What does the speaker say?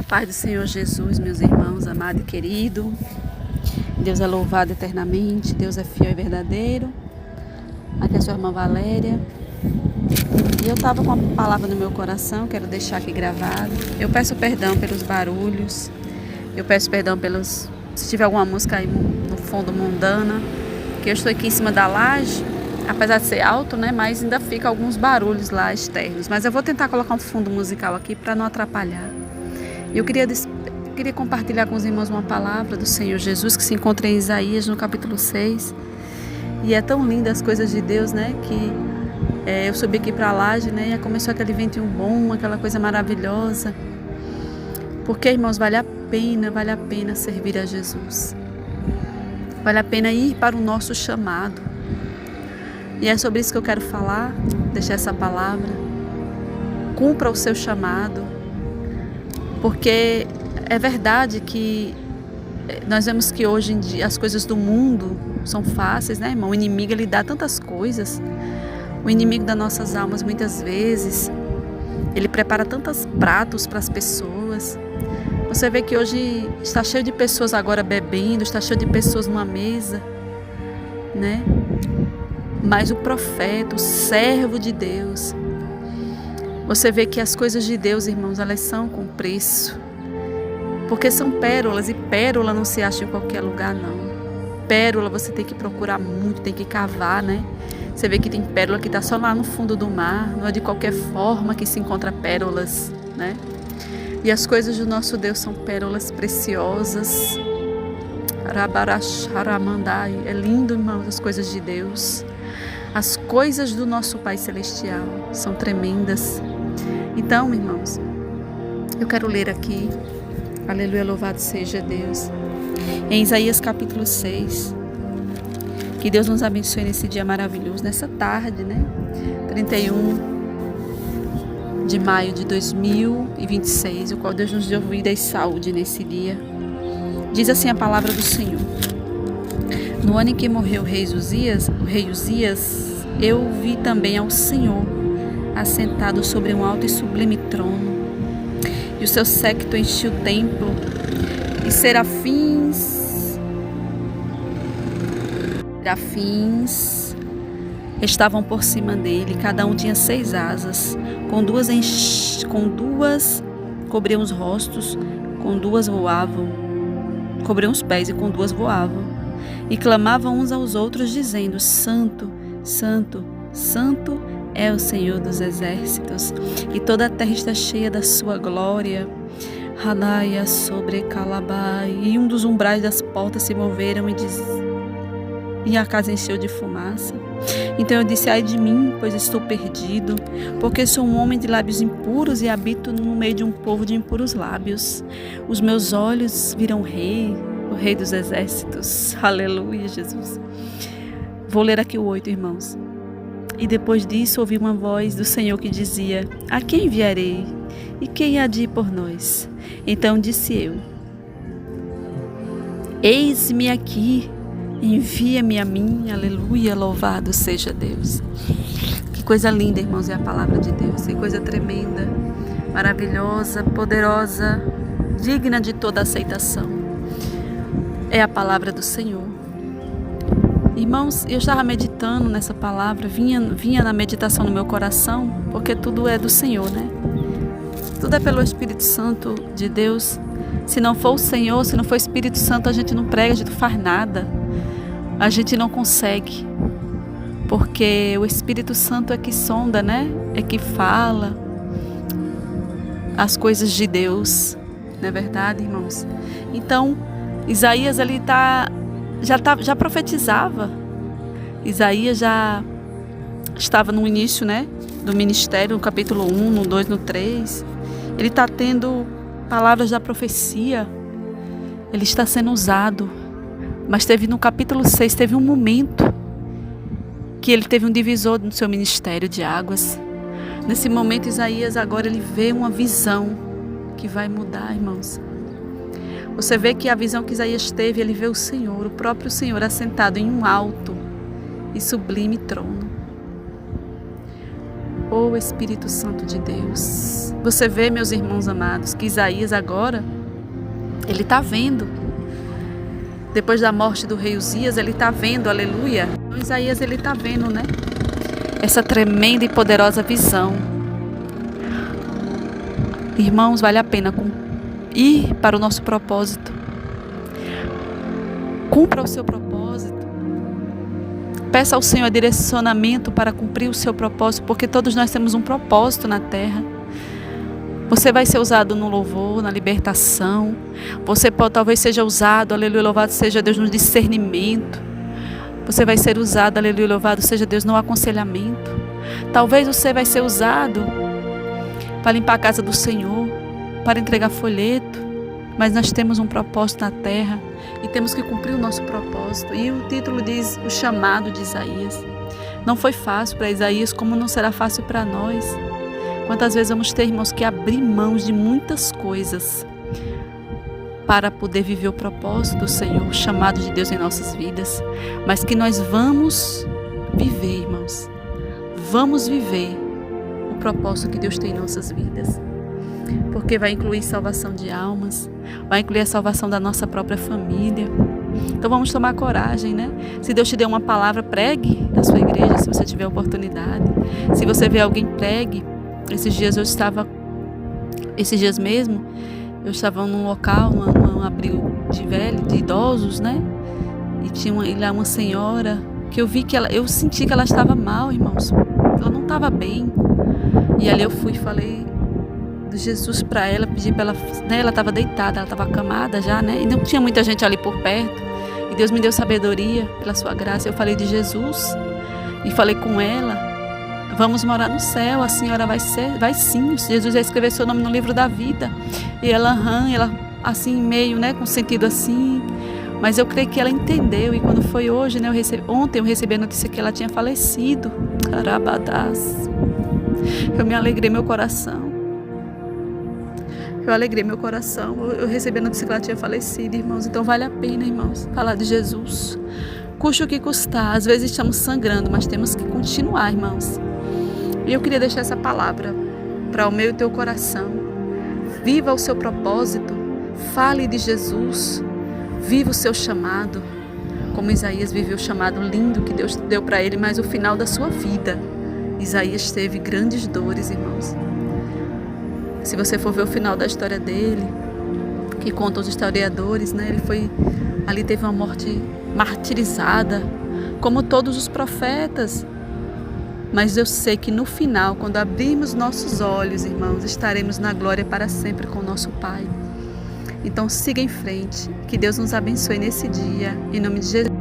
paz do Senhor Jesus, meus irmãos, amado e querido. Deus é louvado eternamente, Deus é fiel e verdadeiro. Aqui é a sua irmã Valéria. E eu estava com uma palavra no meu coração, quero deixar aqui gravado. Eu peço perdão pelos barulhos, eu peço perdão se tiver alguma música aí no fundo mundana, que eu estou aqui em cima da laje, apesar de ser alto, né, mas ainda fica alguns barulhos lá externos. Mas eu vou tentar colocar um fundo musical aqui para não atrapalhar. Eu queria compartilhar com os irmãos uma palavra do Senhor Jesus que se encontra em Isaías no capítulo 6. E é tão linda as coisas de Deus, né, que eu subi aqui para a laje, né, e começou aquele ventinho bom, aquela coisa maravilhosa. Porque, irmãos, vale a pena servir a Jesus. Vale a pena ir para o nosso chamado. E é sobre isso que eu quero falar, deixar essa palavra. Cumpra o seu chamado. Porque é verdade que nós vemos que hoje em dia as coisas do mundo são fáceis, né, irmão? O inimigo, ele dá tantas coisas. O inimigo das nossas almas, muitas vezes, ele prepara tantos pratos para as pessoas. Você vê que hoje está cheio de pessoas agora bebendo, está cheio de pessoas numa mesa, né? Mas o profeta, o servo de Deus, você vê que as coisas de Deus, irmãos, elas são com preço. Porque são pérolas, e pérola não se acha em qualquer lugar, não. Pérola você tem que procurar muito, tem que cavar, né? Você vê que tem pérola que está só lá no fundo do mar, não é de qualquer forma que se encontra pérolas, né? E as coisas do nosso Deus são pérolas preciosas. É lindo, irmãos, as coisas de Deus. As coisas do nosso Pai Celestial são tremendas. Então, irmãos, eu quero ler aqui, aleluia, louvado seja Deus, em Isaías capítulo 6. Que Deus nos abençoe nesse dia maravilhoso, nessa tarde, né? 31 de maio de 2026, o qual Deus nos deu vida e saúde nesse dia. Diz assim a palavra do Senhor. No ano em que morreu o rei Uzias, eu vi também ao Senhor assentado sobre um alto e sublime trono, e o seu séquito enchia o templo, e serafins estavam por cima dele, cada um tinha 6 asas, com duas cobriam os rostos, com 2 voavam, cobriam os pés e com 2 voavam, e clamavam uns aos outros dizendo: Santo, Santo, Santo é o Senhor dos exércitos, e toda a terra está cheia da sua glória. Hanaia sobre Calabai. E um dos umbrais das portas se moveram e a casa encheu de fumaça. Então eu disse: ai de mim, pois estou perdido, porque sou um homem de lábios impuros e habito no meio de um povo de impuros lábios. Os meus olhos viram o Rei dos exércitos. Aleluia, Jesus. Vou ler aqui o 8, irmãos. E depois disso ouvi uma voz do Senhor que dizia: a quem enviarei? E quem há de ir por nós? Então disse eu: eis-me aqui, envia-me a mim. Aleluia, louvado seja Deus. Que coisa linda, irmãos, é a palavra de Deus. Que coisa tremenda, maravilhosa, poderosa, digna de toda aceitação. É a palavra do Senhor. Irmãos, eu estava meditando nessa palavra, vinha na meditação no meu coração, porque tudo é do Senhor, né? Tudo é pelo Espírito Santo de Deus. Se não for o Senhor, se não for o Espírito Santo, a gente não prega, a gente não faz nada. A gente não consegue. Porque o Espírito Santo é que sonda, né? É que fala as coisas de Deus. Não é verdade, irmãos? Então, Isaías ele já profetizava. Isaías já estava no início, né, do ministério, no capítulo 1, no 2, no 3. Ele está tendo palavras da profecia. Ele está sendo usado. Mas no capítulo 6, teve um momento que ele teve um divisor no seu ministério de águas. Nesse momento, Isaías agora ele vê uma visão que vai mudar, irmãos. Você vê que a visão que Isaías teve, ele vê o Senhor, o próprio Senhor, assentado em um alto e sublime trono. Oh Espírito Santo de Deus. Você vê, meus irmãos amados, que Isaías agora, ele está vendo. Depois da morte do rei Uzias, ele está vendo, aleluia. Então, Isaías, ele está vendo, né? Essa tremenda e poderosa visão. Irmãos, vale a pena ir para o nosso propósito. Cumpra o seu propósito. Peça ao Senhor direcionamento para cumprir o seu propósito, porque todos nós temos um propósito na terra. Você vai ser usado no louvor, na libertação. Você talvez seja usado, aleluia, louvado seja Deus, no discernimento. Você vai ser usado, aleluia, louvado seja Deus, no aconselhamento. Talvez você vai ser usado para limpar a casa do Senhor, para entregar folheto. Mas nós temos um propósito na terra e temos que cumprir o nosso propósito. E o título diz o chamado de Isaías. Não foi fácil para Isaías, como não será fácil para nós. Quantas vezes vamos ter, irmãos, que abrir mãos de muitas coisas para poder viver o propósito do Senhor, o chamado de Deus em nossas vidas. Mas que nós vamos viver, irmãos. Vamos viver o propósito que Deus tem em nossas vidas. Porque vai incluir salvação de almas, vai incluir a salvação da nossa própria família. Então vamos tomar coragem, né? Se Deus te deu uma palavra, pregue na sua igreja, se você tiver oportunidade. Se você vê alguém, pregue. Esses dias mesmo, eu estava num local, num abrigo de idosos, né? E tinha lá uma senhora que eu vi que eu senti que ela estava mal, irmãos. Ela não estava bem. E ali eu fui e falei de Jesus para ela, pedi para ela, né? Ela estava deitada, ela estava acamada já, né? E não tinha muita gente ali por perto. E Deus me deu sabedoria pela sua graça. Eu falei de Jesus e falei com ela: vamos morar no céu, a senhora vai sim. Jesus já escreveu seu nome no livro da vida. E ela assim, meio, né, com sentido assim. Mas eu creio que ela entendeu. E quando foi hoje, né, ontem eu recebi a notícia que ela tinha falecido. Carabadás. Eu me alegrei meu coração. Eu recebi a notícia que ela tinha falecido, irmãos. Então vale a pena, irmãos, falar de Jesus. Custe o que custar. Às vezes estamos sangrando, mas temos que continuar, irmãos. E eu queria deixar essa palavra para o meu e teu coração. Viva o seu propósito. Fale de Jesus. Viva o seu chamado. Como Isaías viveu o chamado lindo que Deus deu para ele, mas o final da sua vida, Isaías teve grandes dores, irmãos. Se você for ver o final da história dele, que contam os historiadores, né? Ali teve uma morte martirizada, como todos os profetas. Mas eu sei que no final, quando abrirmos nossos olhos, irmãos, estaremos na glória para sempre com o nosso Pai. Então siga em frente, que Deus nos abençoe nesse dia, em nome de Jesus.